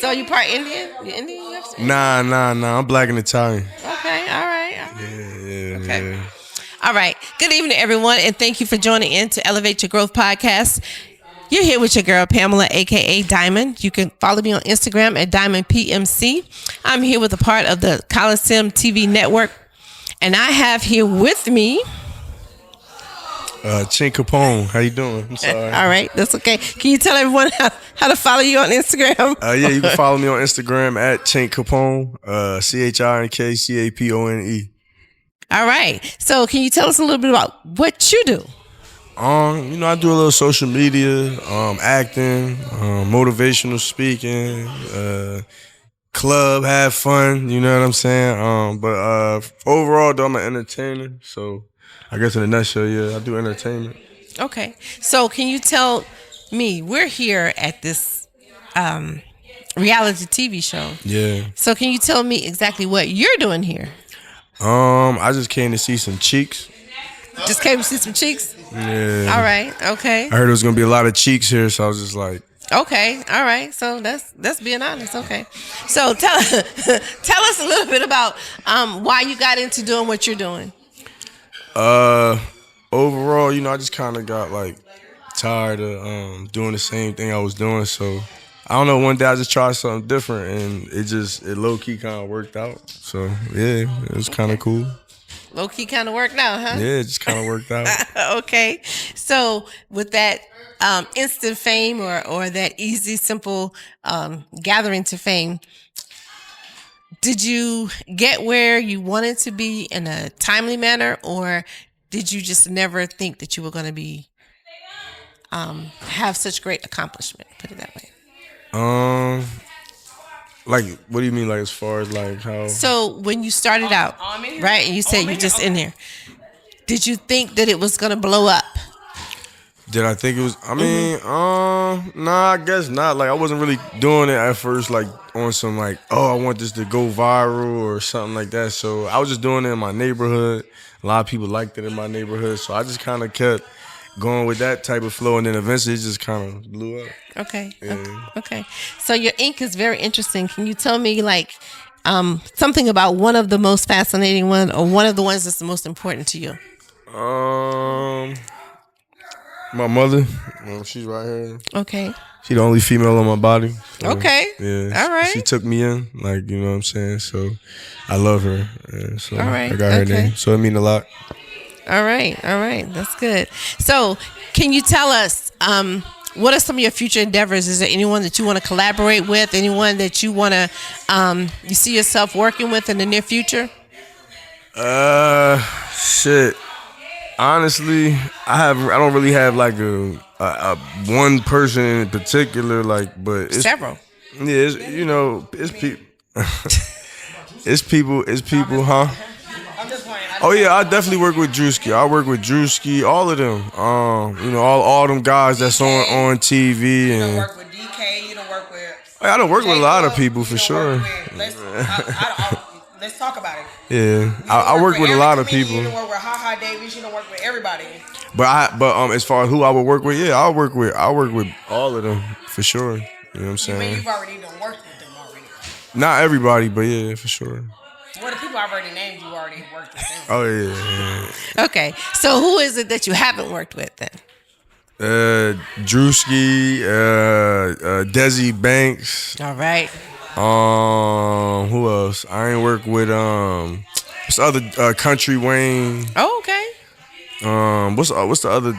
So you part Indian? You Indian? Nah. I'm black and Italian. Okay, all right. Yeah. All right. Good evening, everyone, and thank you for joining in to Elevate Your Growth podcast. You're here with your girl, Pamela, a.k.a. Diamond. You can follow me on Instagram at DiamondPMC. I'm here with a part of the Khaliseum TV network, and I have here with me... Chink Capone. How you doing? I'm sorry. All right. That's okay. Can you tell everyone how to follow you on Instagram? Yeah, you can follow me on Instagram at Chink Capone, ChinkCapone. All right. So can you tell us a little bit about what you do? I do a little social media, acting, motivational speaking, club, have fun, you know what I'm saying? But overall, though, I'm an entertainer, so I guess in a nutshell, yeah, I do entertainment. Okay. So can you tell me, we're here at this reality TV show. Yeah. So can you tell me exactly what you're doing here? I just came to see some cheeks. Just came to see some cheeks? Yeah. All right. Okay. I heard there was going to be a lot of cheeks here, so I was just like... Okay. All right. So that's being honest. Okay. So tell us a little bit about why you got into doing what you're doing. Overall, I just kind of got like tired of doing the same thing I was doing. So I don't know. One day I just tried something different, and it low key kind of worked out. So yeah, it was kind of cool. Low key kind of worked out, huh? Yeah, it just kind of worked out. Okay. So with that instant fame or that easy, simple gathering to fame, did you get where you wanted to be in a timely manner, or did you just never think that you were going to be have such great accomplishment? Put it that way. Like, what do you mean? Like, as far as like how? So when you started out, right, and you said you're just in there, did you think that it was going to blow up? Did I think it was? I mean, nah, I guess not. Like, I wasn't really doing it at first, like on some like, oh, I want this to go viral or something like that. So I was just doing it in my neighborhood. A lot of people liked it in my neighborhood, so I just kind of kept going with that type of flow, and then eventually it just kind of blew up. Okay. Yeah. Okay. So your ink is very interesting. Can you tell me like something about one of the most fascinating one, or one of the ones that's the most important to you? My mother, she's right here. Okay. She's the only female on my body. So, okay. Yeah. All right. She took me in, like, you know what I'm saying? So I love her. Yeah, so all right. I got her name. So it means a lot. All right. That's good. So can you tell us what are some of your future endeavors? Is there anyone that you want to collaborate with? Anyone that you want to you see yourself working with in the near future? Shit. Honestly, I don't really have like a one person in particular, like, but it's several. Yeah, it's people. it's people, huh? Oh yeah, I definitely work with Drewski. I work with Drewski, all of them. All them guys that's on TV. You don't work with DK. You don't work with. I don't work with a lot of people for sure. Let's talk about it. Yeah, I work with a lot of people. You don't work with Ha Davis. You don't work with everybody. But as far as who I would work with, yeah, I work with all of them for sure. You know what I'm saying? You've already done worked with them already. Not everybody, but yeah, for sure. Well, the people I've already named, you already worked with them. Oh yeah. Okay, so who is it that you haven't worked with then? Drewski, Desi Banks. All right. Who else? I ain't work with what's the other Country Wayne. Oh, okay. What's the other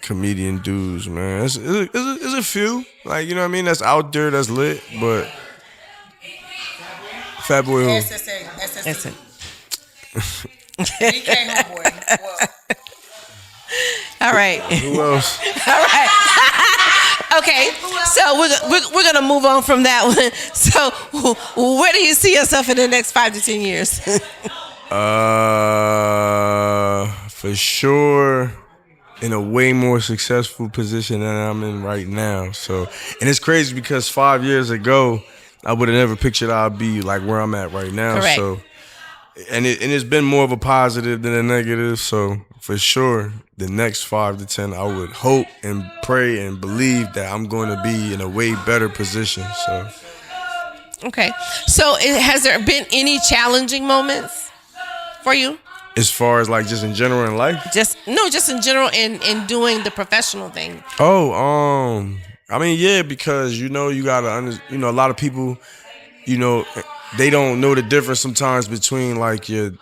comedian dudes, man? It's a few, like, you know what I mean, that's out there, that's lit, but Fat Boy who? SSA. DK homeboy. All right. Who else? All right. Okay, so we're gonna move on from that one. So, where do you see yourself in the next 5 to 10 years? For sure, in a way more successful position than I'm in right now. So, and it's crazy because 5 years ago, I would have never pictured I'd be like where I'm at right now. Correct. So, and it's been more of a positive than a negative. So, for sure, the next 5 to 10, I would hope and pray and believe that I'm going to be in a way better position. So, Okay. So, has there been any challenging moments for you? As far as like just in general in life. Just in general in doing the professional thing. Oh, I mean, yeah, because you gotta a lot of people, you know, they don't know the difference sometimes between like your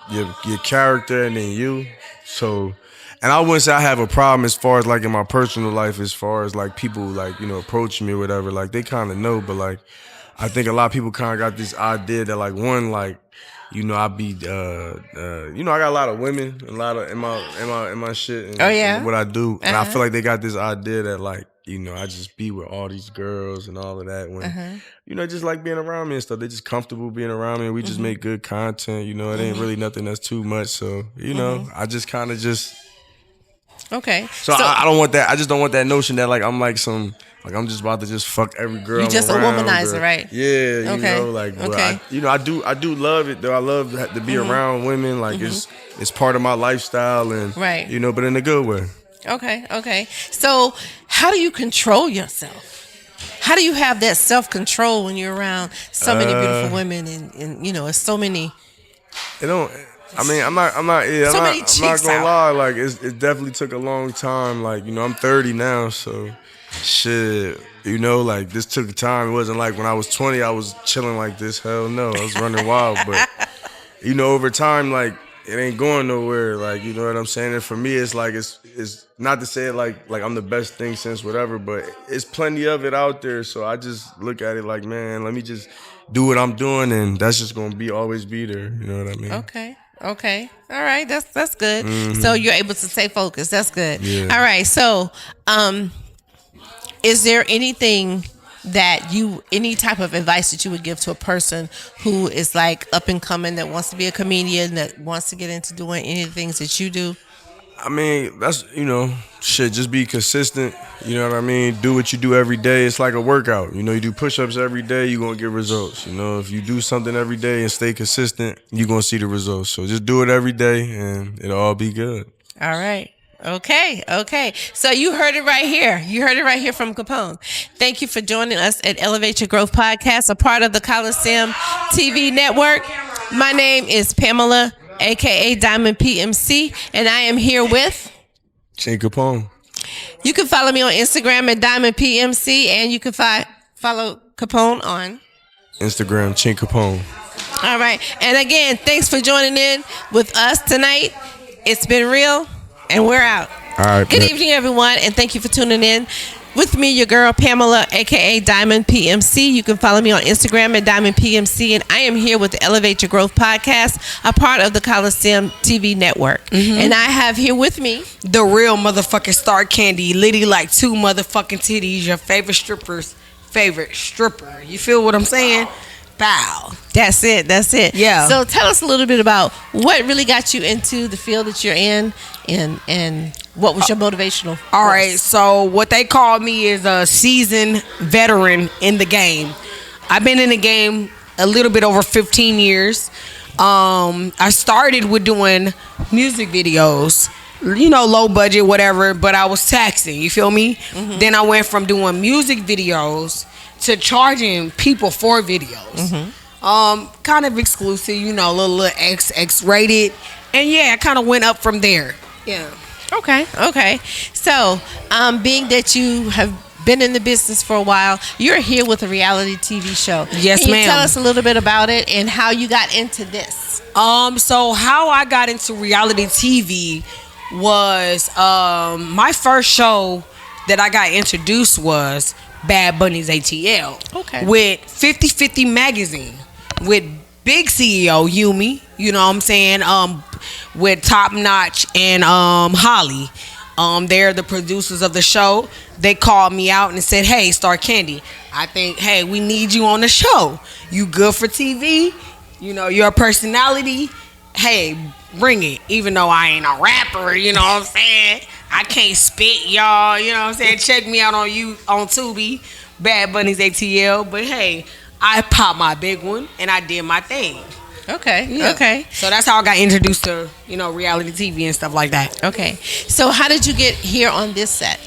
character and then you. So, and I wouldn't say I have a problem as far as like in my personal life, as far as like people like approaching me or whatever. Like they kind of know, but like I think a lot of people kind of got this idea that like one like I be I got a lot of women, a lot of in my shit and, Oh yeah. and what I do, and I feel like they got this idea that like I just be with all these girls and all of that when just like being around me and stuff. They just comfortable being around me. And we just make good content. It ain't really nothing that's too much. So I just kind of just. Okay. So I don't want that. I just don't want that notion that like I'm like some. Like I'm just about to just fuck every girl. You just a womanizer, right? Yeah, okay. Like okay. I do love it though. I love to be around women. Like it's part of my lifestyle and right. But in a good way. Okay. So how do you control yourself? How do you have that self-control when you're around so many beautiful women and it's so many? It don't. I mean, I'm not gonna lie. Like it definitely took a long time. Like I'm 30 now, so. Shit, like this took time. It wasn't like when I was 20, I was chilling like this. Hell no, I was running wild. But over time, like it ain't going nowhere. Like you know what I'm saying. And for me, it's like it's not to say it like I'm the best thing since whatever, but it's plenty of it out there. So I just look at it like, man, let me just do what I'm doing, and that's just gonna always be there. You know what I mean? Okay. All right. That's good. Mm-hmm. So you're able to stay focused. That's good. Yeah. All right. So, is there anything any type of advice that you would give to a person who is like up and coming, that wants to be a comedian, that wants to get into doing any of the things that you do? I mean, that's, shit, just be consistent. You know what I mean? Do what you do every day. It's like a workout. You do push-ups every day, you're going to get results. If you do something every day and stay consistent, you're going to see the results. So just do it every day and it'll all be good. All right. Okay. So you heard it right here. You heard it right here from Capone. Thank you for joining us at Elevate Your Growth Podcast, a part of the Khaliseum TV network. My name is Pamela, a.k.a. Diamond PMC, and I am here with... Chin Capone. You can follow me on Instagram at Diamond PMC, and you can follow Capone on... Instagram, Chin Capone. All right. And again, thanks for joining in with us tonight. It's been real. And we're out. All right. Good evening, everyone, and thank you for tuning in with me, your girl, Pamela, a.k.a. Diamond PMC. You can follow me on Instagram at Diamond PMC, and I am here with the Elevate Your Growth Podcast, a part of the Khaliseum TV network. Mm-hmm. And I have here with me... the real motherfucking Star Candy, Liddy like two motherfucking titties, your favorite stripper's favorite stripper. You feel what I'm saying? Bow. That's it. Yeah. So tell us a little bit about what really got you into the field that you're in, and what was your motivational? All right. So what they call me is a seasoned veteran in the game. I've been in the game a little bit over 15 years. I started with doing music videos, low budget, whatever, but I was taxing. You feel me? Mm-hmm. Then I went from doing music videos to charging people for videos. Mm-hmm. Kind of exclusive, little X rated. And yeah, I kind of went up from there. Yeah. Okay. So, being that you have been in the business for a while, you're here with a reality TV show. Yes, Can you ma'am. tell us a little bit about it and how you got into this? So how I got into reality TV was my first show that I got introduced was Bad Bunny's ATL. Okay. With 50/50 magazine with big CEO Yumi, you know what I'm saying? With Top Notch and Holly. They're the producers of the show. They called me out and said, "Hey, Star Candy, I think, hey, we need you on the show. You good for TV? Your personality. Hey, bring it." Even though I ain't a rapper, you know what I'm saying? I can't spit, y'all. You know what I'm saying? Check me out on Tubi, Bad Bunny's ATL. But hey, I popped my big one and I did my thing. Okay. Yeah. Okay. So that's how I got introduced to, reality TV and stuff like that. Okay. So how did you get here on this set?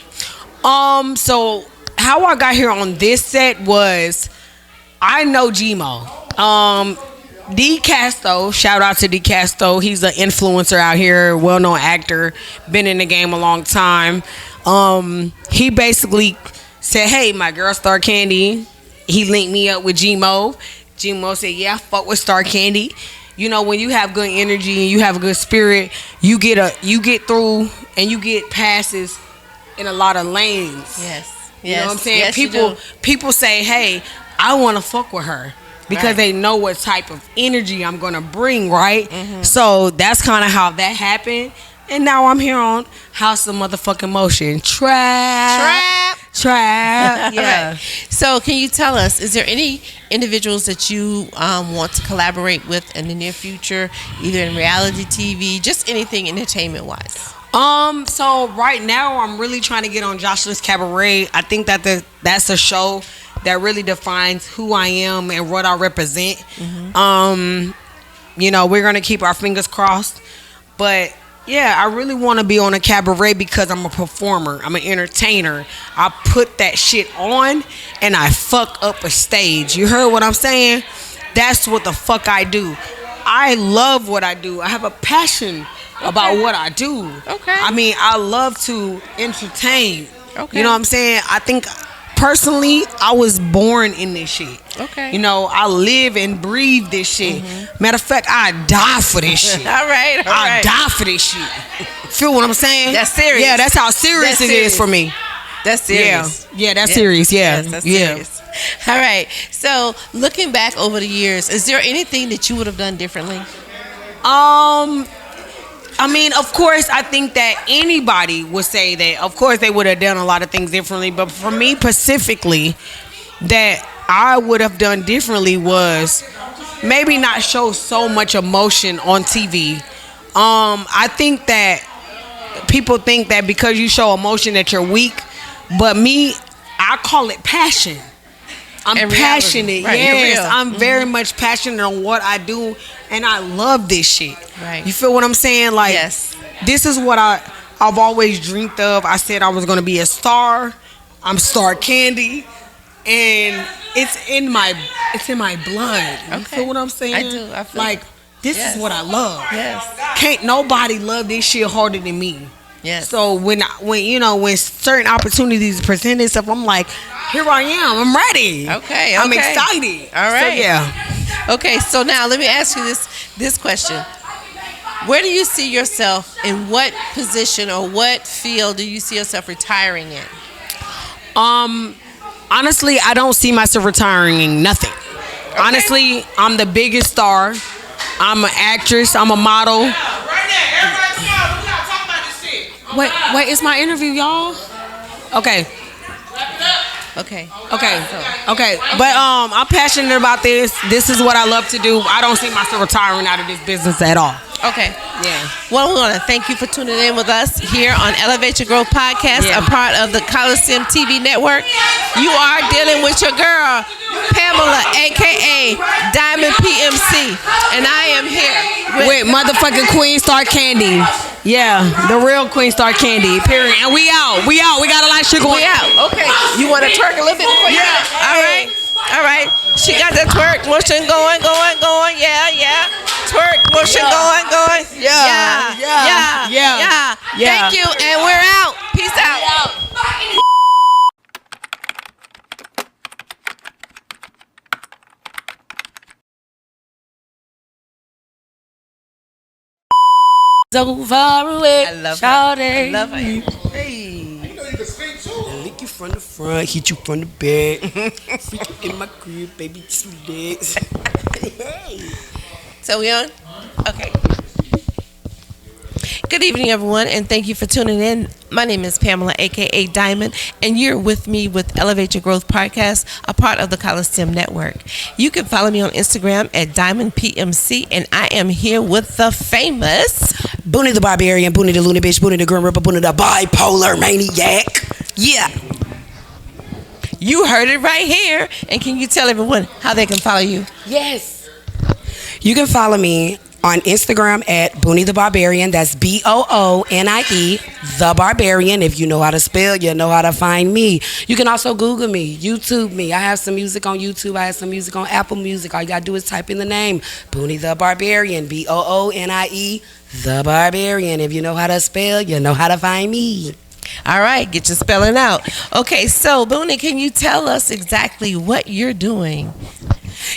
So how I got here on this set was I know Gmo. D Casto, shout out to D Casto. He's an influencer out here, well known actor, been in the game a long time. He basically said, "Hey, my girl Star Candy." He linked me up with Gmo. Gmo said, "Yeah, I fuck with Star Candy." You know, when you have good energy and you have a good spirit, you get through and you get passes in a lot of lanes. Yes. You know what I'm saying? Yes, you People say, "Hey, I want to fuck with her." Because Right. they know what type of energy I'm gonna bring, right? Mm-hmm. So that's kind of how that happened. And now I'm here on House of Motherfucking Motion. Trap. Yeah. Right. So, can you tell us, is there any individuals that you want to collaborate with in the near future, either in reality TV, just anything entertainment wise? So right now I'm really trying to get on Joshua's Cabaret. I think that that's a show that really defines who I am and what I represent. Mm-hmm. You know, we're gonna keep our fingers crossed. But yeah, I really want to be on a cabaret because I'm a performer. I'm an entertainer. I put that shit on and I fuck up a stage. You heard what I'm saying? That's what the fuck I do. I love what I do. I have a passion about what I do. Okay. I mean, I love to entertain. Okay. You know what I'm saying? I think personally, I was born in this shit. Okay. You know, I live and breathe this shit. Matter of fact, I die for this shit. All right. I die for this shit. Feel what I'm saying? That's serious. Yeah, that's how serious That's it is serious. for me. That's serious. Yeah, that's serious. Yeah, Yes, that's yeah. serious. All right. So, looking back over the years, is there anything that you would have done differently? I mean, of course, I think that anybody would say that. Of course, they would have done a lot of things differently. But for me specifically, that I would have done differently was maybe not show so much emotion on TV. I think that people think that because you show emotion that you're weak, but me, I call it passion. I'm And reality. passionate. Right, you're Yes, real. I'm very much passionate on what I do, and I love this shit. Right. You feel what I'm saying? Like, Yes. this is what I've always dreamed of. I said I was gonna be a star. I'm Star Candy, and it's in my blood. You Okay. feel what I'm saying? I do. I feel like, this Yes. is what I love. Yes. Can't nobody love this shit harder than me. Yes. So when certain opportunities present itself, I'm like, here I am. I'm ready. Okay. I'm okay. excited. All right. So, yeah. Okay. So now let me ask you this question: where do you see yourself in what position or what field do you see yourself retiring in? Honestly, I don't see myself retiring in nothing. Okay. Honestly, I'm the biggest star. I'm an actress. I'm a model. Right now, everybody smile. We gotta talk about this shit. Wait, it's my interview, y'all. Okay. Okay. Okay. But I'm passionate about this. This is what I love to do. I don't see myself retiring out of this business at all. Okay. Yeah. Well, we want to thank you for tuning in with us here on Elevate Your Growth Podcast, Yeah. a part of the Khaliseum TV network. You are dealing with your girl, Pamela, a.k.a. Diamond PMC. And I am here With motherfucking Queen Star Candy. Yeah, the real Queen Star Candy. Period. And we out. We got a lot of shit going We out. Okay. You want to twerk a little bit before you go? All right. All right. She got that twerk motion going. Yeah. Twerk motion going. Yeah. Thank you. And we're out. Peace out. So far away. I love Shout her. I it. love her. You know you can sing too. Lick you from the front, hit you from the back. Freak you in my crib, baby, 2 legs. So we on? Okay. Good evening, everyone, and thank you for tuning in. My name is Pamela, a.k.a. Diamond, and you're with me with Elevate Your Growth Podcast, a part of the Khaliseum Network. You can follow me on Instagram at DiamondPMC, and I am here with the famous Booney the Barbarian, Booney the Looney Bitch, Booney the Grim Ripper, Booney the Bipolar Maniac. Yeah. You heard it right here. And can you tell everyone how they can follow you? Yes. You can follow me on Instagram at Booney the Barbarian. That's Boonnie the Barbarian. If you know how to spell, you know how to find me. You can also Google me, YouTube me. I have some music on YouTube. I have some music on Apple Music. All you gotta do is type in the name Booney the Barbarian. Boonnie the Barbarian. If you know how to spell, you know how to find me. All right, get your spelling out. Okay, so Booney, can you tell us exactly what you're doing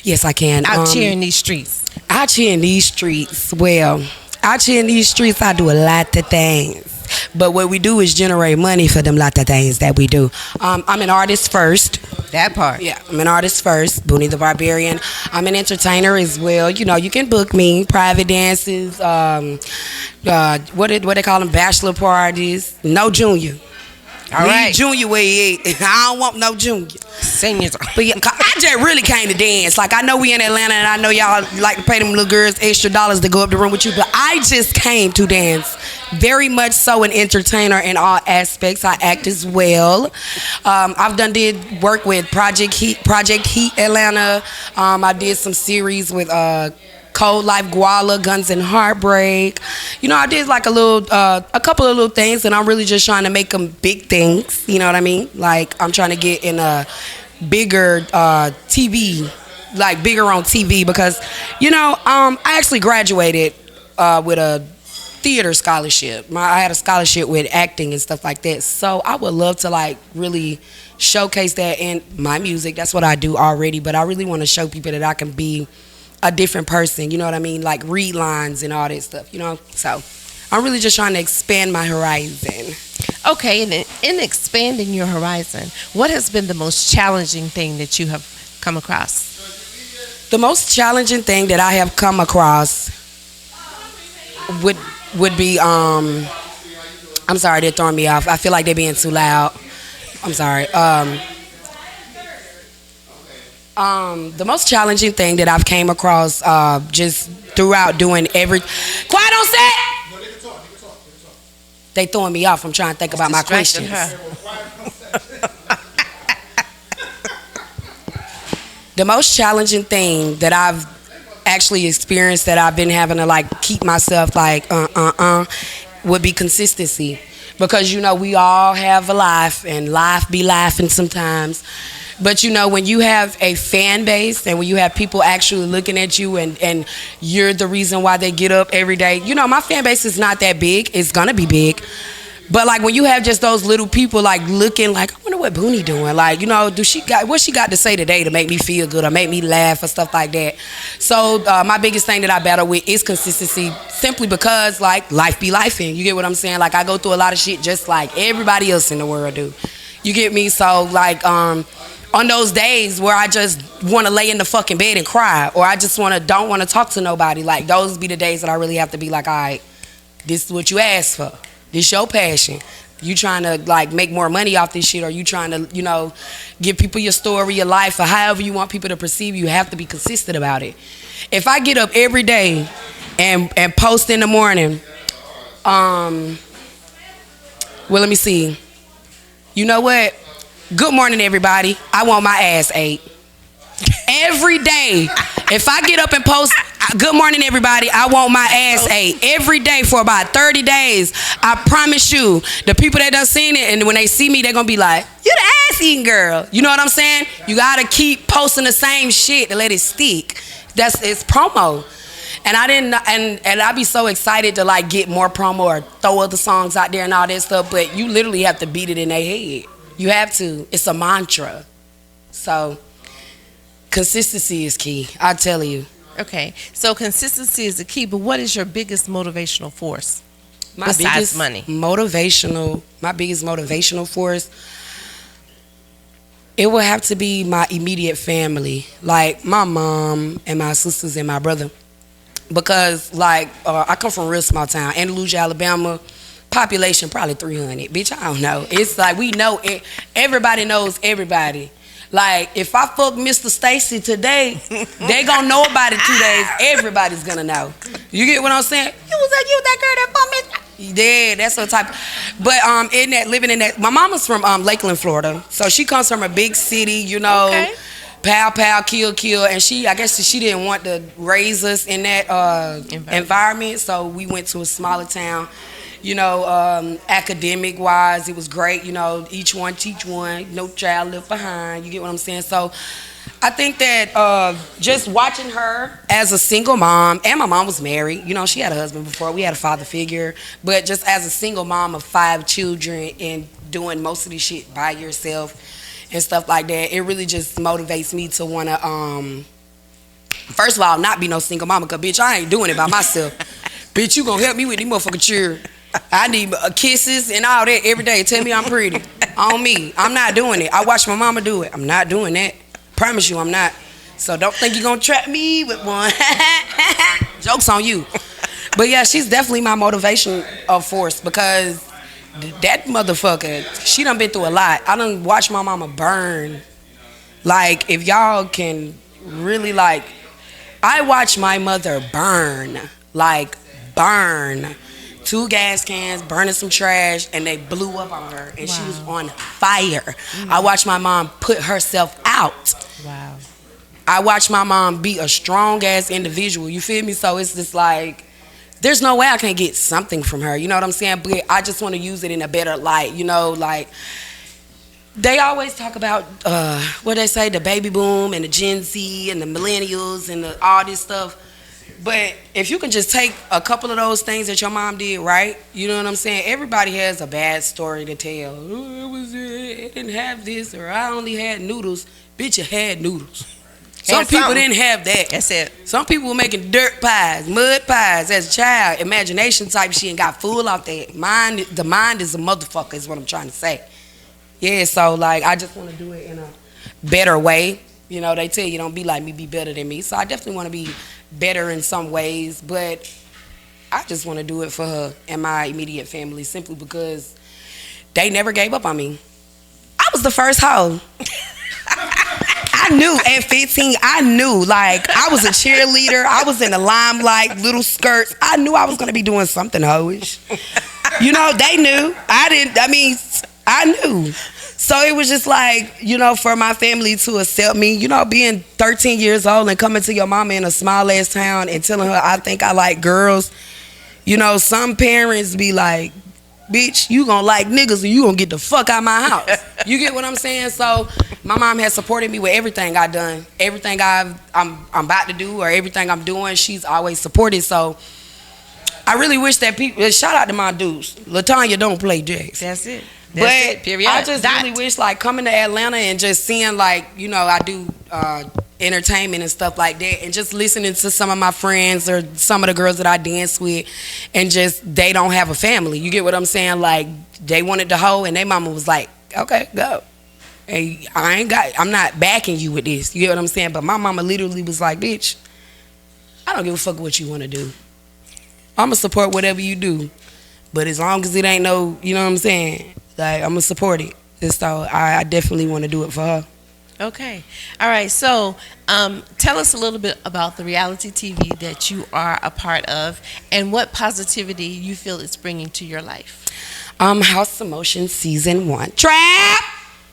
Yes, I can. out here in these streets? Out here in these streets, well, out here in these streets, I do a lot of things. But what we do is generate money for them lot of things that we do. I'm an artist first. That part. Yeah, I'm an artist first, Booney the Barbarian. I'm an entertainer as well. You know, you can book me, private dances, what they call them, bachelor parties. No junior. All right. Leave Junior where he is. I don't want no Junior. Seniors. But yeah, I just really came to dance. Like, I know we in Atlanta, and I know y'all like to pay them little girls extra dollars to go up the room with you, but I just came to dance. Very much so an entertainer in all aspects. I act as well. I've did work with Project Heat Atlanta. I did some series with Cold Life Guala, Guns and Heartbreak. You know, I did like a couple of little things, and I'm really just trying to make them big things. You know what I mean? Like, I'm trying to get in a bigger TV, like bigger on TV, because, you know, I actually graduated with a theater scholarship. I had a scholarship with acting and stuff like that. So I would love to like really showcase that in my music. That's what I do already, but I really want to show people that I can be a different person, you know what I mean? Like read lines and all that stuff, you know? So I'm really just trying to expand my horizon. Okay, and in expanding your horizon, what has been the most challenging thing that you have come across? The most challenging thing that I have come across would be, I'm sorry, they're throwing me off. I feel like they're being too loud. I'm sorry. The most challenging thing that I've came across just throughout doing quiet on set. They throwing me off. I'm trying to think about my questions. The most challenging thing that I've actually experienced, that I've been having to like keep myself like would be consistency, because you know we all have a life, and life be laughing sometimes. But you know, when you have a fan base and when you have people actually looking at you, and you're the reason why they get up every day. You know, my fan base is not that big. It's gonna be big. But like when you have just those little people like looking like, I wonder what Booney doing. Like, you know, what she got to say today to make me feel good or make me laugh or stuff like that. So my biggest thing that I battle with is consistency, simply because like life be lifing. You get what I'm saying? Like, I go through a lot of shit just like everybody else in the world do. You get me? So like on those days where I just want to lay in the fucking bed and cry, or I just don't want to talk to nobody, like those be the days that I really have to be like, all right, this is what you asked for. This your passion. You trying to like make more money off this shit, or you trying to, you know, give people your story, your life, or however you want people to perceive you. You have to be consistent about it. If I get up every day and post in the morning, well, let me see. You know what? Good morning, everybody. I want my ass ate. Every day. If I get up and post, good morning, everybody, I want my ass ate. Every day for about 30 days. I promise you, the people that done seen it, and when they see me, they're going to be like, you the ass eating girl. You know what I'm saying? You got to keep posting the same shit to let it stick. It's promo. And I be so excited to like get more promo or throw other songs out there and all that stuff, but you literally have to beat it in their head. You have to. It's a mantra. So consistency is key, I tell you. Okay, so consistency is the key, but what is your biggest motivational force besides biggest money? My biggest motivational force, it will have to be my immediate family, like my mom and my sisters and my brother. Because like I come from a real small town, Andalusia, Alabama. Population probably 300. Bitch, I don't know. It's like we know it. Everybody knows everybody. Like if I fuck Mr. Stacy today, they gonna know about it 2 days. Everybody's gonna know. You get what I'm saying? You was that girl that fucked me. Yeah, that's the type. But living in that, my mama's from Lakeland, Florida, so she comes from a big city. You know. Okay. pow pow, kill kill, and I guess she didn't want to raise us in that environment, so we went to a smaller town. You know, academic wise, it was great. You know, each one teach one, no child left behind. You get what I'm saying? So I think that just watching her as a single mom, and my mom was married. You know, she had a husband before. We had a father figure, but just as a single mom of 5 children and doing most of this shit by yourself and stuff like that, it really just motivates me to want to, first of all, not be no single mama, because, bitch, I ain't doing it by myself. Bitch, you gonna help me with these motherfucking children. I need kisses and all that every day. Tell me I'm pretty. On me. I'm not doing it. I watch my mama do it. I'm not doing that. Promise you I'm not. So don't think you're gonna trap me with one. Joke's on you. But yeah, she's definitely my motivation of force, because that motherfucker, she done been through a lot. I done watched my mama burn. Like, if y'all can really, like, I watched my mother burn. Like, burn. 2 gas cans, burning some trash, and they blew up on her, and she was on fire. I watched my mom put herself out. Wow. I watched my mom be a strong-ass individual. You feel me? So it's just like, there's no way I can get something from her. You know what I'm saying? But I just want to use it in a better light. You know, like, they always talk about, what they say, the baby boom and the Gen Z and the millennials and all this stuff. But if you can just take a couple of those things that your mom did right, you know what I'm saying? Everybody has a bad story to tell. Oh, it didn't have this, or I only had noodles. Bitch, you had noodles. Some people didn't have that. That's it. Some people were making dirt pies, mud pies as a child, imagination type shit, and got full off that. The mind is a motherfucker, is what I'm trying to say. Yeah, so, like, I just want to do it in a better way. You know, they tell you don't be like me, be better than me. So I definitely want to be better in some ways, but I just want to do it for her and my immediate family, simply because they never gave up on me. I was the first hoe. I knew at 15, I knew, like, I was a cheerleader. I was in the limelight, little skirts. I knew I was going to be doing something hoish. You know, they knew. I knew. So it was just like, you know, for my family to accept me, you know, being 13 years old and coming to your mama in a small ass town and telling her I think I like girls. You know, some parents be like, bitch, you gonna like niggas or you gonna get the fuck out my house. You get what I'm saying? So my mom has supported me with everything I've done. Everything I'm about to do, or everything I'm doing, she's always supported. So I really wish that people, shout out to my dudes. LaTanya don't play jacks. That's it. But That's it. Period. I just really wish, like, coming to Atlanta and just seeing, like, you know, I do entertainment and stuff like that, and just listening to some of my friends or some of the girls that I dance with, and just, they don't have a family. You get what I'm saying? Like, they wanted to hoe, and their mama was like, okay, go. Hey, I'm not backing you with this. You get what I'm saying? But my mama literally was like, bitch, I don't give a fuck what you want to do. I'm going to support whatever you do. But as long as it ain't no, you know what I'm saying? Like, I'm going to support it. And so I definitely want to do it for her. Okay. All right. So tell us a little bit about the reality TV that you are a part of, and what positivity you feel it's bringing to your life. House of Motion Season 1. Trap!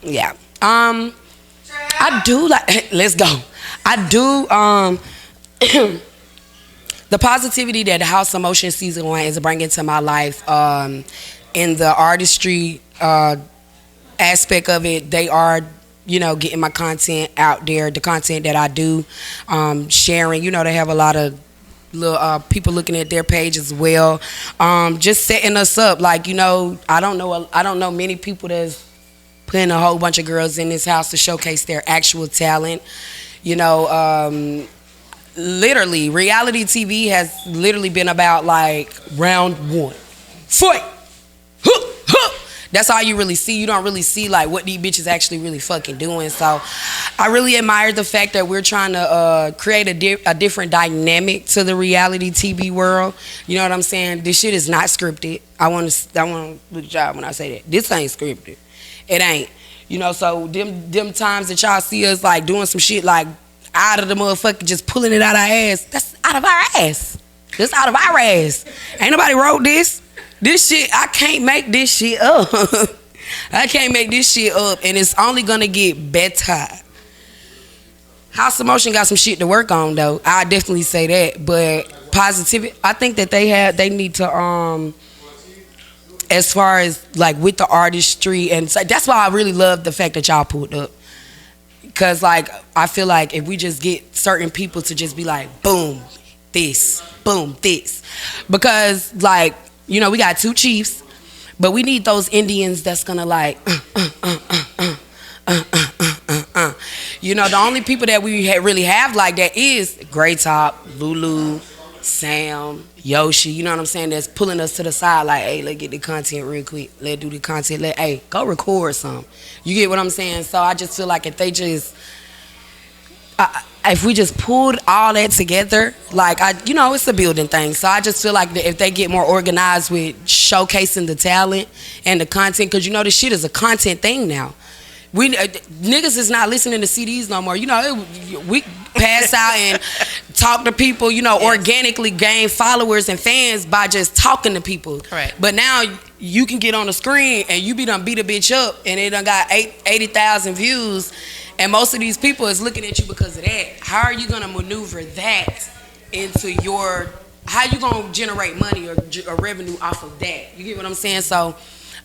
Yeah. I do like, let's go. I do, the positivity that the House of Motion Season 1 is bringing to my life, in the artistry aspect of it, they are, you know, getting my content out there, the content that I do, sharing. You know, they have a lot of little people looking at their page as well, just setting us up. Like, you know, I don't know many people that's putting a whole bunch of girls in this house to showcase their actual talent. You know, literally, reality TV has literally been about, like, round 1, fight. That's all you really see. You don't really see, like, what these bitches actually really fucking doing. So I really admire the fact that we're trying to create a different dynamic to the reality TV world. You know what I'm saying? This shit is not scripted. I want to look at y'all when I say that. This ain't scripted. It ain't. You know, so them times that y'all see us, like, doing some shit, like, out of the motherfucker, just pulling it out our ass, that's out of our ass. That's out of our ass. Ain't nobody wrote this. This shit, I can't make this shit up. I can't make this shit up, and it's only gonna get better. House of Motion got some shit to work on though. I definitely say that. But positivity, I think that they need to as far as like with the artistry, and so that's why I really love the fact that y'all pulled up. Cause like I feel like if we just get certain people to just be like boom this, because like we got two chiefs, but we need those Indians that's gonna like the only people that we really have like that is Grey Top, Lulu, Sam, Yoshi, you know what I'm saying, that's pulling us to the side like, hey, let's get the content real quick. Let's do the content. Hey, go record some. You get what I'm saying? So I just feel like if they just, if we just pulled all that together, like, it's a building thing. So I just feel like if they get more organized with showcasing the talent and the content, because this shit is a content thing now. We niggas is not listening to CDs no more. We pass out and talk to people. Yes. Organically gain followers and fans by just talking to people. Correct. But now you can get on the screen and you done beat a bitch up and it done got 80,000 views, and most of these people is looking at you because of that. How are you gonna maneuver that into your? How you gonna generate money or revenue off of that? You get what I'm saying? So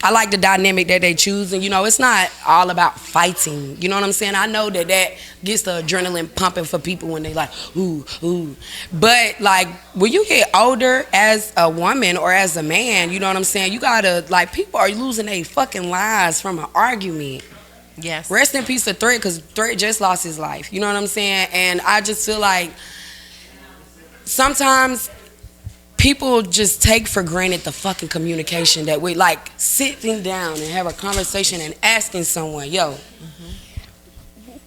I like the dynamic that they choose, and it's not all about fighting. You know what I'm saying? I know that gets the adrenaline pumping for people when they like, ooh. But like when you get older as a woman or as a man, you know what I'm saying? You gotta like, people are losing their fucking lives from an argument. Yes. Rest in peace to Threat, because Threat just lost his life. You know what I'm saying? And I just feel like sometimes people just take for granted the fucking communication that we like sitting down and have a conversation and asking someone, yo,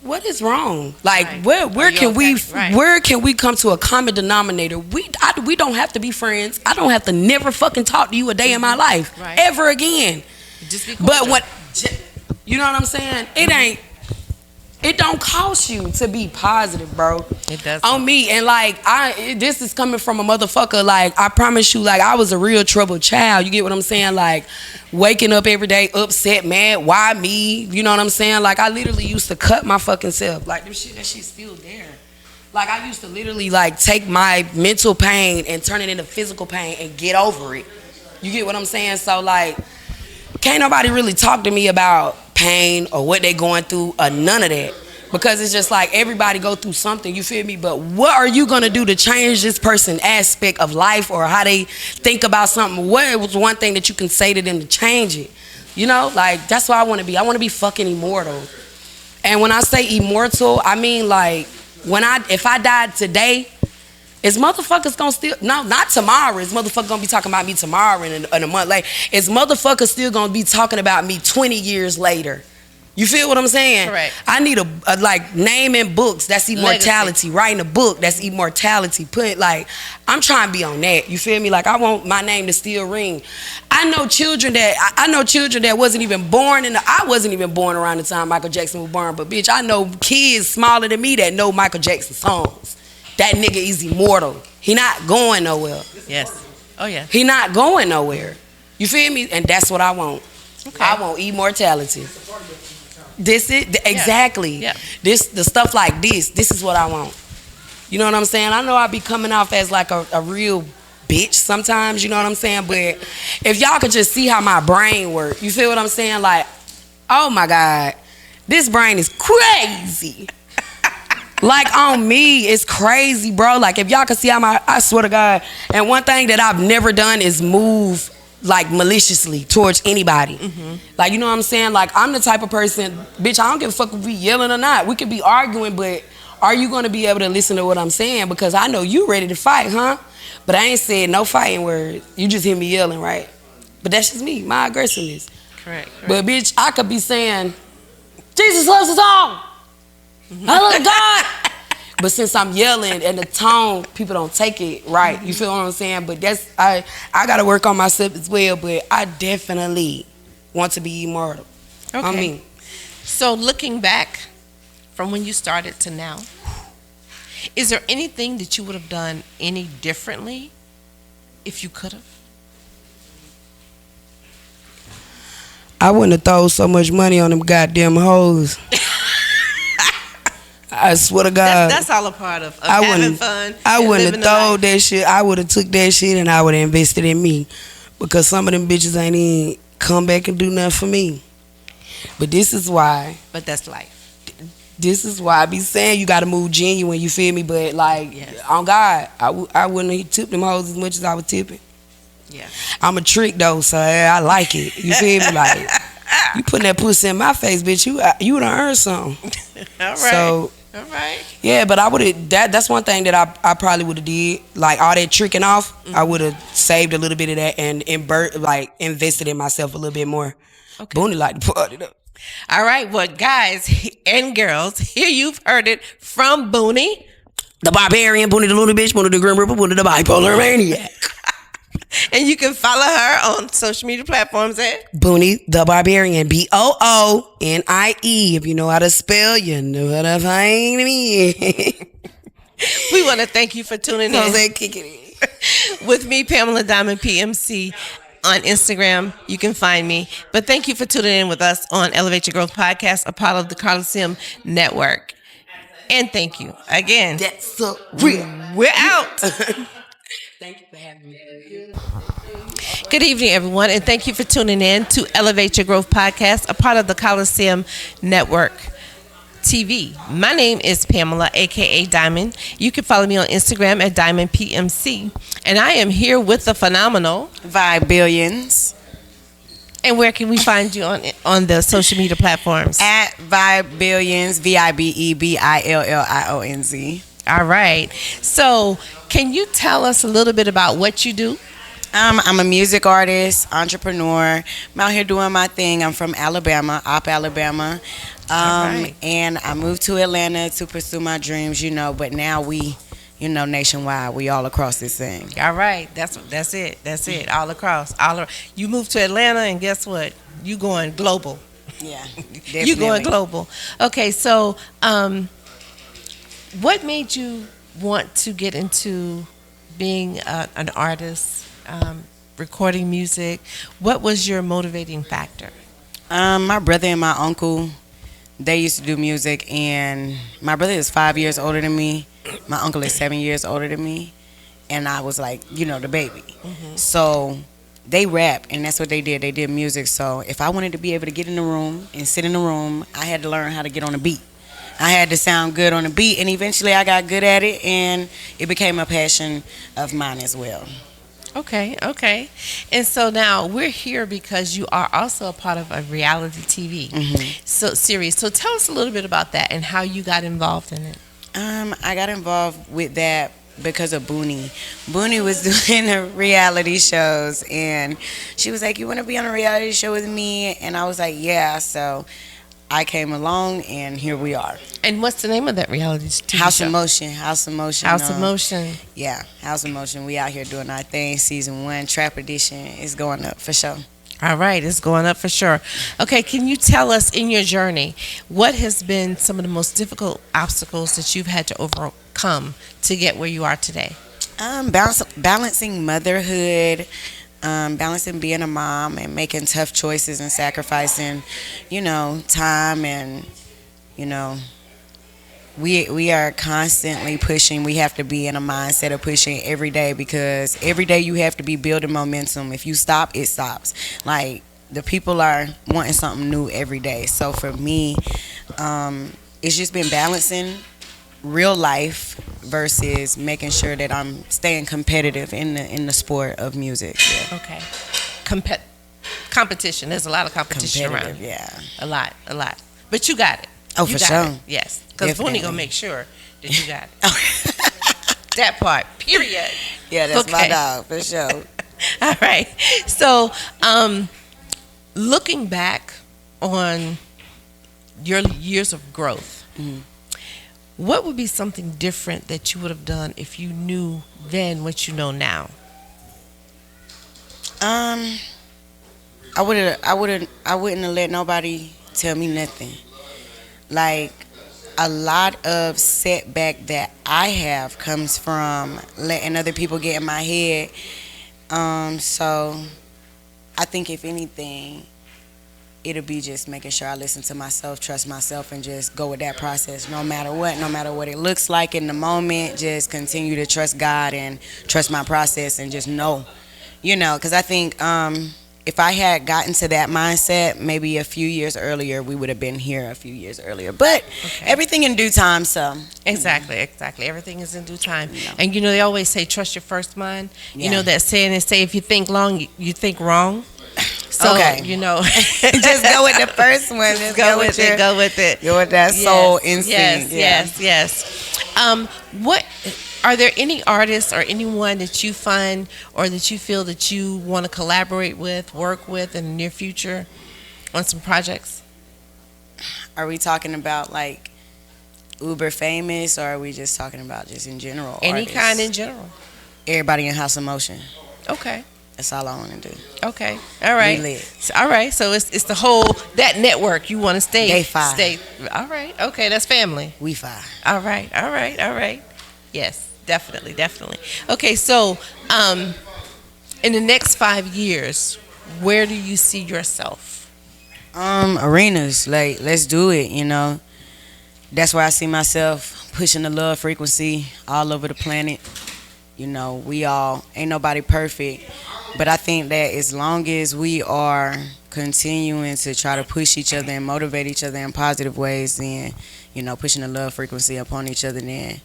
what is wrong? Like, right. where can okay? where can we come to a common denominator? We don't have to be friends. I don't have to never fucking talk to you a day in my life ever again. Just be but what, you know what I'm saying? It don't cost you to be positive, bro. It does. On me. And like, this is coming from a motherfucker. Like, I promise you, like, I was a real troubled child. You get what I'm saying? Like, waking up every day upset, mad. Why me? You know what I'm saying? Like, I literally used to cut my fucking self. Like, that shit's still there. Like, I used to literally, like, take my mental pain and turn it into physical pain and get over it. You get what I'm saying? So, like, can't nobody really talk to me about pain or what they going through or none of that, because it's just like everybody go through something, you feel me? But what are you gonna do to change this person's aspect of life or how they think about something? What was one thing that you can say to them to change it? Like, that's what I want to be. I want to be fucking immortal. And when I say immortal, I mean like if I died today, is motherfuckers gonna still, no, not tomorrow, is motherfuckers gonna be talking about me tomorrow and a month later? Is motherfuckers still gonna be talking about me 20 years later? You feel what I'm saying? Correct. I need a like, naming books, that's immortality. Legacy. Writing a book, that's immortality. I'm trying to be on that. You feel me? Like, I want my name to still ring. I know children that wasn't even born I wasn't even born around the time Michael Jackson was born, but bitch, I know kids smaller than me that know Michael Jackson songs. That nigga is immortal. He not going nowhere. Yes. Oh, yeah. He not going nowhere. You feel me? And that's what I want. Okay. I want immortality. This is exactly. Yeah. The stuff like this is what I want. You know what I'm saying? I know I be coming off as like a real bitch sometimes, you know what I'm saying? But if y'all could just see how my brain works, you feel what I'm saying? Like, oh my God, this brain is crazy. Like, on me, it's crazy, bro. Like, if y'all could see how I swear to God. And one thing that I've never done is move, like, maliciously towards anybody. Like, you know what I'm saying? Like, I'm the type of person, bitch, I don't give a fuck if we yelling or not. We could be arguing, but are you going to be able to listen to what I'm saying? Because I know you ready to fight, huh? But I ain't said no fighting words. You just hear me yelling, right? But that's just me, my aggressiveness. Correct. But, bitch, I could be saying, Jesus loves us all. I love God. But since I'm yelling and the tone, people don't take it right. You feel what I'm saying? But I gotta work on myself as well. But I definitely want to be immortal. Okay. I mean, so looking back from when you started to now, is there anything that you would have done any differently if you could have? I wouldn't have thrown so much money on them goddamn hoes. I swear to God, That's all a part of I having wouldn't. fun. I and wouldn't living have the thrown life. that shit. I would have took that shit and I would have invested in me, because some of them bitches ain't even come back and do nothing for me. But this is why. But that's life. This is why I be saying you gotta move genuine. You feel me? But like, Yes. on God, I wouldn't have tipped them hoes as much as I was tipping. Yeah. I'm a trick though, so I like it. You feel me? Like, you putting that pussy in my face, bitch. You done earned something. All right. So all right. yeah, but I would have. That's one thing that I probably would have did. Like all that tricking off, I would have saved a little bit of that and like invested in myself a little bit more. Okay. Booney like to put it up. All right. Well, guys and girls, here you've heard it from Booney. The barbarian, Booney the Looney bitch, Booney the Grim Reaper, Booney the bipolar maniac. And you can follow her on social media platforms at Booney the Barbarian, BOONIE. If you know how to spell, you know how to find me. We want to thank you for tuning in Jose, kick it in. with me, Pamela Diamond PMC, on Instagram. You can find me. But thank you for tuning in with us on Elevate Your Growth Podcast, a part of the Khaliseum Network. And thank you again. That's so real. We're out. Thank you for having me. Good evening, everyone, and thank you for tuning in to Elevate Your Growth Podcast, a part of the Khaliseum Network TV. My name is Pamela, aka Diamond. You can follow me on Instagram at Diamond PMC, and I am here with the phenomenal. Vibe Billions. And where can we find you on the social media platforms? At Vibe Billions, VIBEBILLIONZ. All right. So, can you tell us a little bit about what you do? I'm a music artist, entrepreneur. I'm out here doing my thing. I'm from Alabama, Alabama. Alright. And I moved to Atlanta to pursue my dreams, but now we, nationwide, we all across this thing. All right. That's it. That's it. All across. You moved to Atlanta, and guess what? You going global. Yeah, You going global. Okay. So, what made you want to get into being an artist, recording music? What was your motivating factor? My brother and my uncle, they used to do music, and my brother is 5 years older than me. My uncle is 7 years older than me, and I was like, the baby. So they rap, and that's what they did. They did music. So if I wanted to be able to get in the room and sit in the room, I had to learn how to get on a beat. I had to sound good on the beat, and eventually I got good at it, and it became a passion of mine as well. Okay. And so now we're here because you are also a part of a reality TV series. So tell us a little bit about that and how you got involved in it. I got involved with that because of Booney. Booney was doing the reality shows, and she was like, "You want to be on a reality show with me?" And I was like, "Yeah." So I came along, and here we are. And what's the name of that reality TV House show? of Motion. House of Motion. House of Motion. Yeah, House of Motion. We out here doing our thing. Season 1, Trap Edition is going up for sure. All right, it's going up for sure. Okay, can you tell us in your journey what has been some of the most difficult obstacles that you've had to overcome to get where you are today? Balancing motherhood, balancing being a mom and making tough choices and sacrificing, time and, we are constantly pushing. We have to be in a mindset of pushing every day, because every day you have to be building momentum. If you stop, it stops. Like, the people are wanting something new every day. So for me, it's just been balancing real life versus making sure that I'm staying competitive in the sport of music. Yeah. Okay. Competition. There's a lot of competition around. Yeah. A lot. But you got it. Oh, You for got sure. it. Yes. Because Definitely. Booney going to make sure that you got it. That part. Period. Yeah, that's my Okay. dog, for sure. All right. So, looking back on your years of growth, what would be something different that you would have done if you knew then what you know now? I wouldn't have let nobody tell me nothing. Like, a lot of setback that I have comes from letting other people get in my head. So I think if anything, it'll be just making sure I listen to myself, trust myself, and just go with that process no matter what, no matter what it looks like in the moment. Just continue to trust God and trust my process and just know, because I think if I had gotten to that mindset maybe a few years earlier, we would have been here a few years earlier. But everything in due time, so. Exactly. Everything is in due time. And they always say, trust your first mind. You know that saying, they say, if you think long, you think wrong. So, Okay. Just go with the first one. Just go with it. Go with it. Go with that soul instinct. Yes. What are there any artists or anyone that you find or that you feel that you want to collaborate with, work with in the near future on some projects? Are we talking about like uber famous, or are we just talking about just in general? Any artists? kind in general. Everybody in House of Motion. Okay. That's all I want to do. Okay. All right. We lit. All right. So it's the whole that network you want to stay. They five. Stay. All right. Okay. That's family. We five. All right. Yes. Definitely. Okay. So, in the next 5 years, where do you see yourself? Arenas. Like, let's do it. That's where I see myself pushing the love frequency all over the planet. We all ain't nobody perfect. But I think that as long as we are continuing to try to push each other and motivate each other in positive ways, then, pushing the love frequency upon each other, then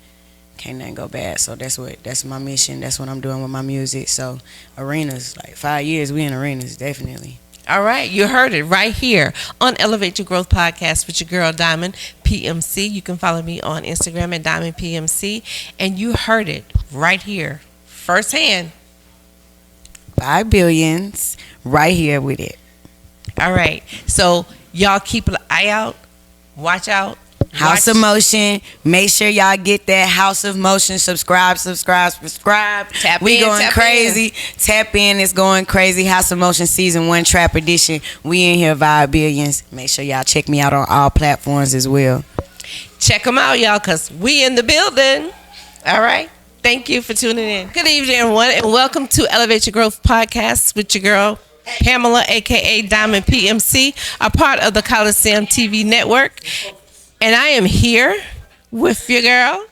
can't nothing go bad. So that's my mission. That's what I'm doing with my music. So arenas, like 5 years, we in arenas, definitely. All right, you heard it right here on Elevate Your Growth Podcast with your girl Diamond PMC. You can follow me on Instagram at Diamond PMC, and you heard it right here, firsthand. 5 billions, right here with it. All right, so y'all keep an eye out, watch out. House of Motion. Make sure y'all get that House of Motion. Subscribe. We going crazy. Tap in. It's going crazy. House of Motion Season 1 Trap Edition. We in here, Vibe Billions. Make sure y'all check me out on all platforms as well. Check them out, y'all, because we in the building. All right. Thank you for tuning in. Good evening, everyone, and welcome to Elevate Your Growth Podcast with your girl, Pamela, a.k.a. Diamond PMC, a part of the Khaliseum TV network. And I am here with your girl.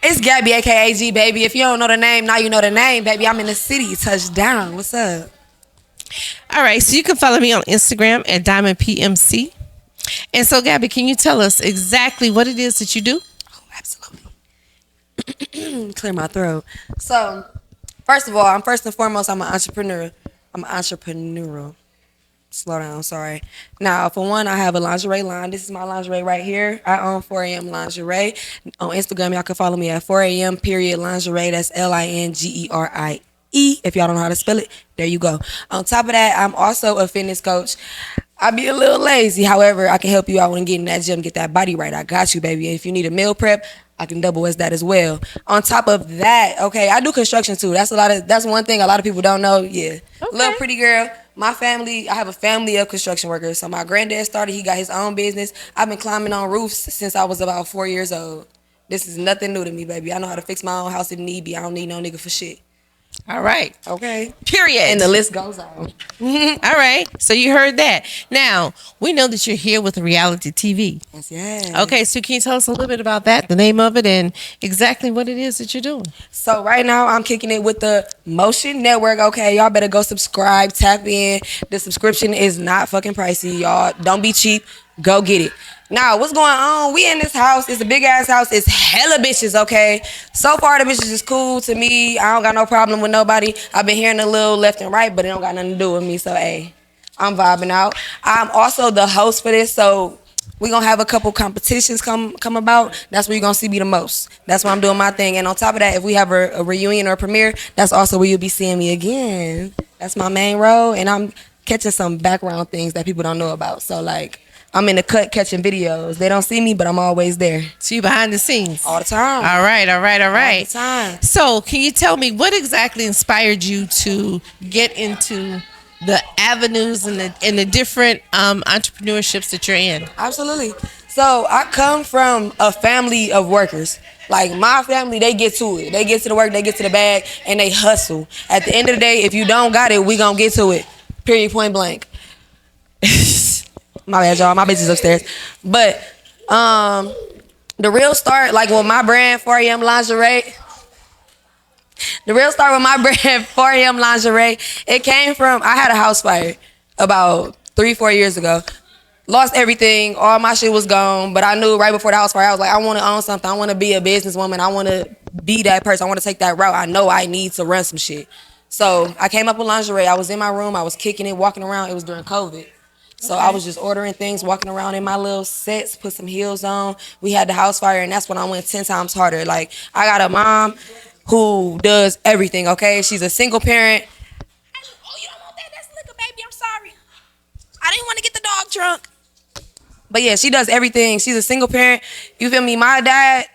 It's Gabby, aka G, baby. If you don't know the name, now you know the name, baby. I'm in the city. Touchdown. What's up? All right, so you can follow me on Instagram at Diamond PMC. And so, Gabby, can you tell us exactly what it is that you do? Oh, absolutely. Clear my throat. So, first of all, I'm an entrepreneur. I'm entrepreneurial. Slow down, sorry. Now, for one, I have a lingerie line. This is my lingerie right here. I own 4am lingerie. On Instagram, y'all can follow me at 4am.lingerie. That's LINGERIE. If y'all don't know how to spell it, there you go. On top of that, I'm also a fitness coach. I be a little lazy. However, I can help you out when getting in that gym, get that body right. I got you, baby. If you need a meal prep, I can double as that as well. On top of that, okay, I do construction too. That's one thing a lot of people don't know. Yeah. Okay. Little pretty girl. My family, I have a family of construction workers. So my granddad started, he got his own business. I've been climbing on roofs since I was about 4 years old. This is nothing new to me, baby. I know how to fix my own house if need be. I don't need no nigga for shit. All right. Okay. Period. And the list goes on. All right. So you heard that. Now, we know that you're here with reality TV. Yes. Okay, so can you tell us a little bit about that, the name of it, and exactly what it is that you're doing? So right now, I'm kicking it with the Motion Network. Okay, y'all better go subscribe, tap in. The subscription is not fucking pricey, y'all. Don't be cheap. Go get it. Now, what's going on? We in this house. It's a big-ass house. It's hella bitches, okay? So far, the bitches is cool to me. I don't got no problem with nobody. I've been hearing a little left and right, but it don't got nothing to do with me. So, hey, I'm vibing out. I'm also the host for this, so we're going to have a couple competitions come about. That's where you're going to see me the most. That's where I'm doing my thing. And on top of that, if we have a reunion or a premiere, that's also where you'll be seeing me again. That's my main role, and I'm catching some background things that people don't know about. So, like, I'm in the cut catching videos. They don't see me, but I'm always there. So you behind the scenes? All the time. All right. All the time. So can you tell me what exactly inspired you to get into the avenues and the different entrepreneurships that you're in? Absolutely. So I come from a family of workers. Like my family, they get to it. They get to the work, they get to the bag, and they hustle. At the end of the day, if you don't got it, we gonna get to it. Period, point blank. My bad, y'all. My bitch is upstairs. But the real start, like with my brand 4am lingerie. The real start with my brand 4am lingerie. It came from I had a house fire about 3-4 years ago. Lost everything. All my shit was gone. But I knew right before the house fire, I was like, I want to own something. I want to be a businesswoman. I want to be that person. I want to take that route. I know I need to run some shit. So I came up with lingerie. I was in my room. I was kicking it, walking around. It was during COVID. So I was just ordering things, walking around in my little sets, put some heels on. We had the house fire, and that's when I went 10 times harder. Like, I got a mom who does everything, okay? She's a single parent. Oh, you don't want that? That's liquor, baby. I'm sorry. I didn't want to get the dog drunk. But yeah, she does everything. She's a single parent. You feel me? My dad,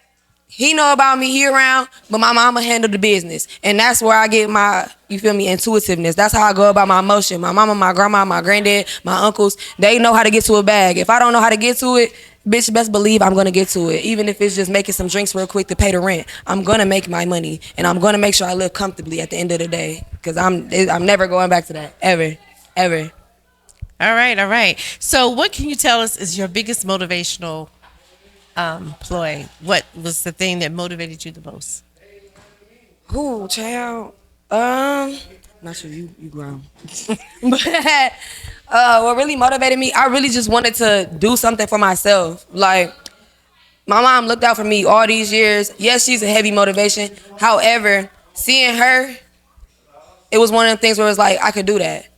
he know about me, he around, but my mama handle the business. And that's where I get my, you feel me, intuitiveness. That's how I go about my emotion. My mama, my grandma, my granddad, my uncles, they know how to get to a bag. If I don't know how to get to it, bitch, best believe I'm gonna get to it. Even if it's just making some drinks real quick to pay the rent, I'm gonna make my money. And I'm gonna make sure I live comfortably at the end of the day. Cause I'm never going back to that, ever, ever. All right, all right. So, what can you tell us is your biggest motivational ploy? What was the thing that motivated you the most? Ooh, child. Not sure you grown. But what really motivated me, I really just wanted to do something for myself. Like, my mom looked out for me all these years. Yes, she's a heavy motivation. However, seeing her, it was one of the things where it was like, I could do that.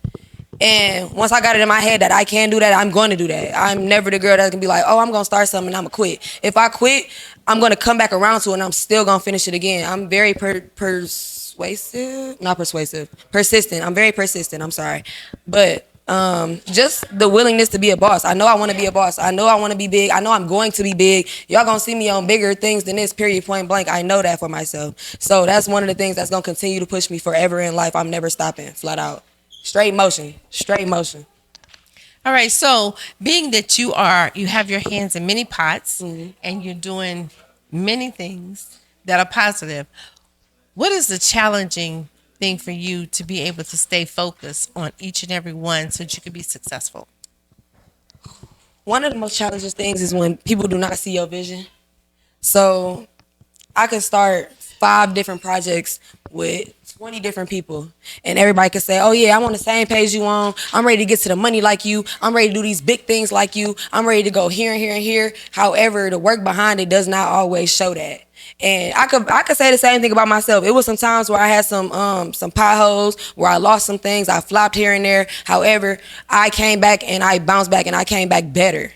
And once I got it in my head that I can do that, I'm going to do that. I'm never the girl that's going to be like, oh, I'm going to start something and I'm going to quit. If I quit, I'm going to come back around to it and I'm still going to finish it again. I'm very persistent. I'm very persistent. I'm sorry. But just the willingness to be a boss. I know I want to be a boss. I know I want to be big. I know I'm going to be big. Y'all going to see me on bigger things than this, period, point blank. I know that for myself. So that's one of the things that's going to continue to push me forever in life. I'm never stopping, flat out. Straight motion, straight motion. All right. So, being that you have your hands in many pots and you're doing many things that are positive, what is the challenging thing for you to be able to stay focused on each and every one so that you can be successful? One of the most challenging things is when people do not see your vision. So I could start 5 different projects with 20 different people and everybody could say, oh yeah, I'm on the same page you on. I'm ready to get to the money like you. I'm ready to do these big things like you. I'm ready to go here and here and here. However, the work behind it does not always show that. And I could say the same thing about myself. It was some times where I had some potholes, where I lost some things. I flopped here and there. However, I came back and I bounced back and I came back better.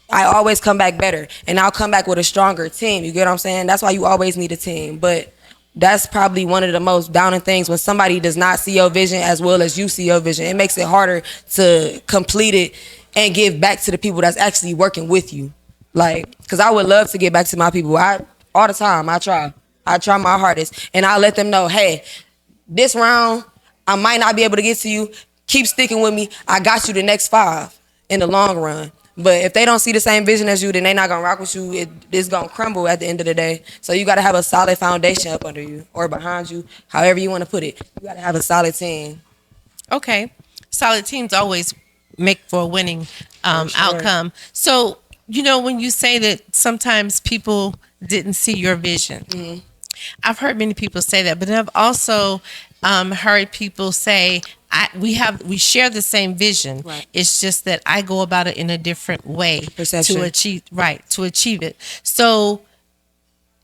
I always come back better, and I'll come back with a stronger team. You get what I'm saying? That's why you always need a team. But that's probably one of the most downing things when somebody does not see your vision as well as you see your vision. It makes it harder to complete it and give back to the people that's actually working with you. Like, because I would love to get back to my people. All the time, I try my hardest, and I let them know, hey, this round, I might not be able to get to you. Keep sticking with me. I got you the next 5 in the long run. But if they don't see the same vision as you, then they're not going to rock with you. It's going to crumble at the end of the day. So you got to have a solid foundation up under you or behind you, however you want to put it. You got to have a solid team. Okay. Solid teams always make for a winning outcome. So, when you say that sometimes people didn't see your vision, I've heard many people say that, but I've also heard people say, we share the same vision. Right. It's just that I go about it in a different way Perception. to achieve it. So,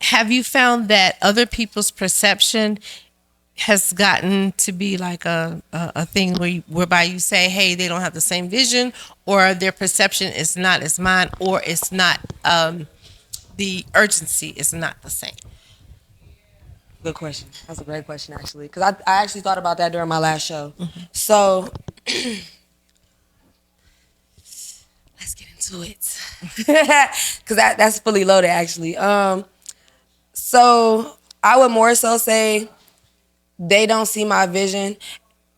have you found that other people's perception has gotten to be like a thing whereby you say, hey, they don't have the same vision, or their perception is not as mine, or it's not the urgency is not the same? Good question. That's a great question, actually, because I actually thought about that during my last show. So let's get into it, because that's fully loaded, actually. So I would more so say they don't see my vision,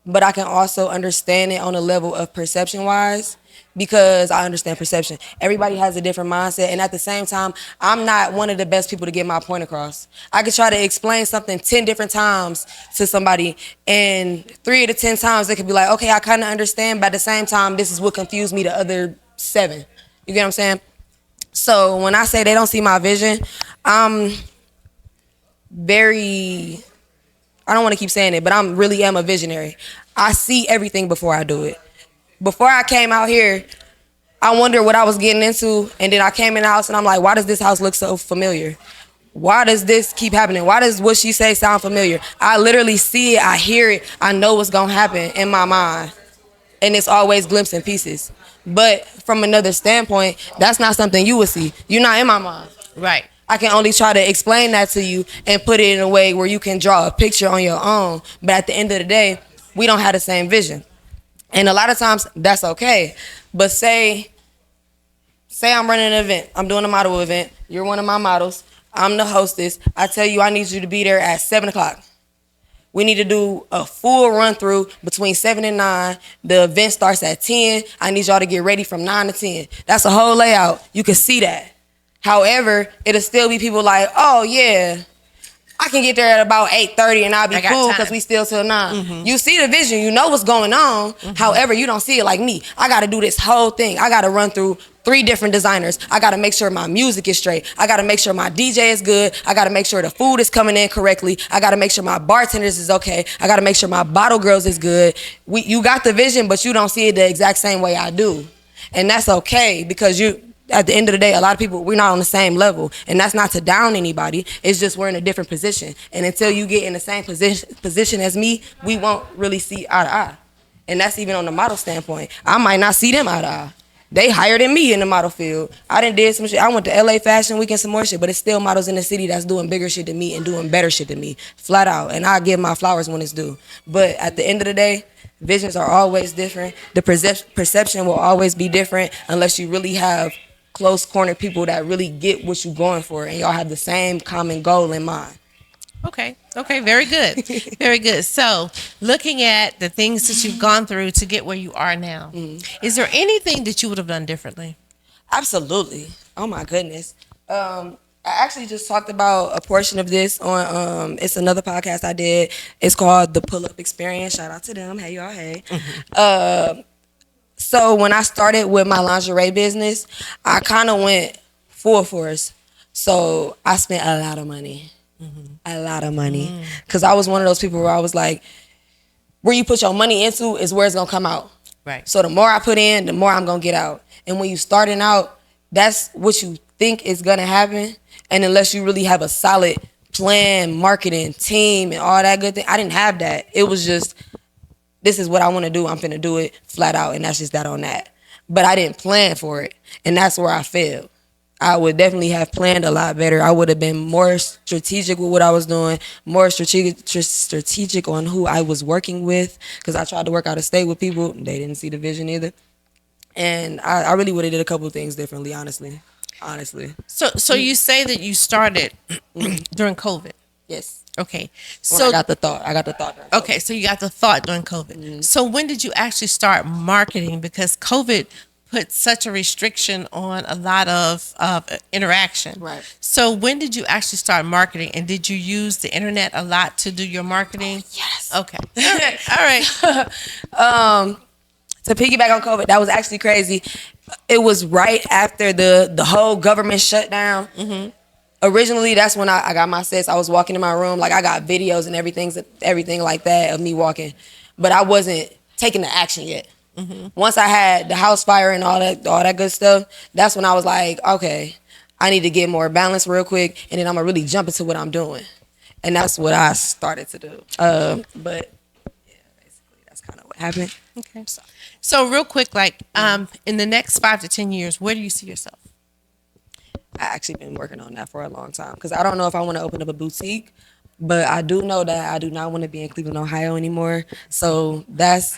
but I can also understand it on a level of perception-wise, because I understand perception. Everybody has a different mindset, and at the same time, I'm not one of the best people to get my point across. I could try to explain something 10 different times to somebody, and 3 of the 10 times they could be like, okay, I kind of understand, but at the same time, this is what confused me the other 7. You get what I'm saying? So when I say they don't see my vision, I'm very, I don't want to keep saying it, but I'm really am a visionary. I see everything before I do it. Before I came out here, I wonder what I was getting into, and then I came in the house and I'm like, why does this house look so familiar? Why does this keep happening? Why does what she say sound familiar? I literally see it, I hear it, I know what's gonna happen in my mind. And it's always glimpses and pieces. But from another standpoint, that's not something you would see. You're not in my mind. Right. I can only try to explain that to you and put it in a way where you can draw a picture on your own. But at the end of the day, we don't have the same vision. And a lot of times that's okay. But say I'm running an event. I'm doing a model event. You're one of my models. I'm the hostess. I tell you I need you to be there at 7 o'clock. We need to do a full run through between 7 and 9. The event starts at 10. I need y'all to get ready from 9 to 10. That's a whole layout. You can see that. However, it'll still be people like, oh yeah, I can get there at about 8:30 and I'll be cool because we still till 9. Mm-hmm. You see the vision, you know what's going on. Mm-hmm. However, you don't see it like me. I got to do this whole thing. I got to run through 3 different designers. I got to make sure my music is straight. I got to make sure my DJ is good. I got to make sure the food is coming in correctly. I got to make sure my bartenders is okay. I got to make sure my bottle girls is good. You got the vision, but you don't see it the exact same way I do. And that's okay because at the end of the day, a lot of people, we're not on the same level. And that's not to down anybody. It's just we're in a different position. And until you get in the same position as me, we won't really see eye to eye. And that's even on the model standpoint. I might not see them eye to eye. They higher than me in the model field. I done did some shit. I went to LA Fashion Week and some more shit, but it's still models in the city that's doing bigger shit than me and doing better shit than me, flat out. And I give my flowers when it's due. But at the end of the day, visions are always different. The perception will always be different unless you really have close corner people that really get what you're going for and y'all have the same common goal in mind. Okay, very good. Very good. So, looking at the things that you've gone through to get where you are now, is there anything that you would have done differently? Absolutely. Oh my goodness. I actually just talked about a portion of this on it's another podcast I did. It's called The Pull Up Experience. Shout out to them. Hey y'all, hey. So when I started with my lingerie business, I kind of went full force. So I spent a lot of money. A lot of money. Because I was one of those people where I was like, where you put your money into is where it's going to come out. Right. So the more I put in, the more I'm going to get out. And when you starting out, that's what you think is going to happen. And unless you really have a solid plan, marketing, team, and all that good thing, I didn't have that. It was just, this is what I want to do. I'm finna do it flat out. And that's just that on that. But I didn't plan for it. And that's where I failed. I would definitely have planned a lot better. I would have been more strategic with what I was doing, more strategic on who I was working with, because I tried to work out of state with people. They didn't see the vision either. And I really would have did a couple of things differently, honestly. So you say that you started during COVID. Yes. Okay. So I got the thought. Okay, so you got the thought during COVID. So when did you actually start marketing? Because COVID put such a restriction on a lot of interaction. Right. So when did you actually start marketing, and did you use the internet a lot to do your marketing? Yes. Okay. All right. To piggyback on COVID, that was actually crazy. It was right after the whole government shutdown. Mm-hmm. Originally, that's when I got my sets. I was walking in my room, like I got videos and everything like that of me walking, but I wasn't taking the action yet. Mm-hmm. Once I had the house fire and all that good stuff, that's when I was like, okay, I need to get more balance real quick, and then I'm gonna really jump into what I'm doing, and that's what I started to do. But yeah, basically that's kind of what happened. Okay. So real quick, like in the next 5 to 10 years, where do you see yourself? I actually been working on that for a long time because I don't know if I want to open up a boutique, but I do know that I do not want to be in Cleveland, Ohio anymore. So that's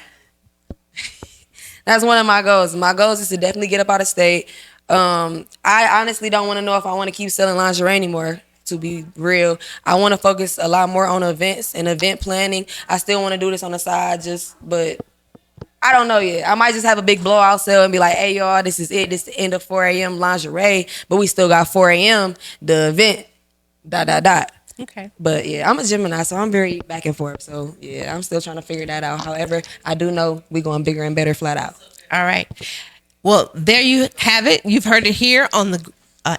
one of my goals. My goals is to definitely get up out of state. I honestly don't want to know if I want to keep selling lingerie anymore, to be real. I want to focus a lot more on events and event planning. I still want to do this on the side, but I don't know yet. I might just have a big blowout sale and be like, hey, y'all, this is it. This is the end of 4 a.m. lingerie, but we still got 4 a.m. the event, ... Okay. But yeah, I'm a Gemini, so I'm very back and forth. So yeah, I'm still trying to figure that out. However, I do know we going bigger and better flat out. All right. Well, there you have it. You've heard it here on the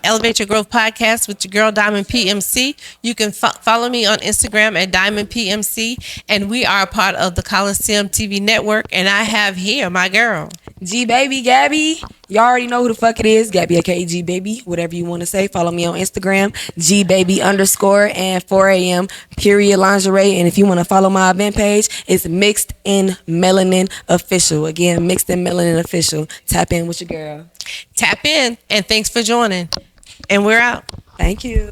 Elevate Your Growth podcast with your girl Diamond PMC. You can follow me on Instagram at Diamond PMC, and we are a part of the Khaliseum TV network. And I have here my girl G Baby Gabby. Y'all already know who the fuck it is. Gabby, aka G Baby, whatever you want to say. Follow me on Instagram, G Baby _ and 4 a.m. period lingerie. And if you want to follow my event page, it's Mixed in Melanin Official. Again, Mixed in Melanin Official. Tap in with your girl. Tap in, and thanks for joining. And we're out. Thank you.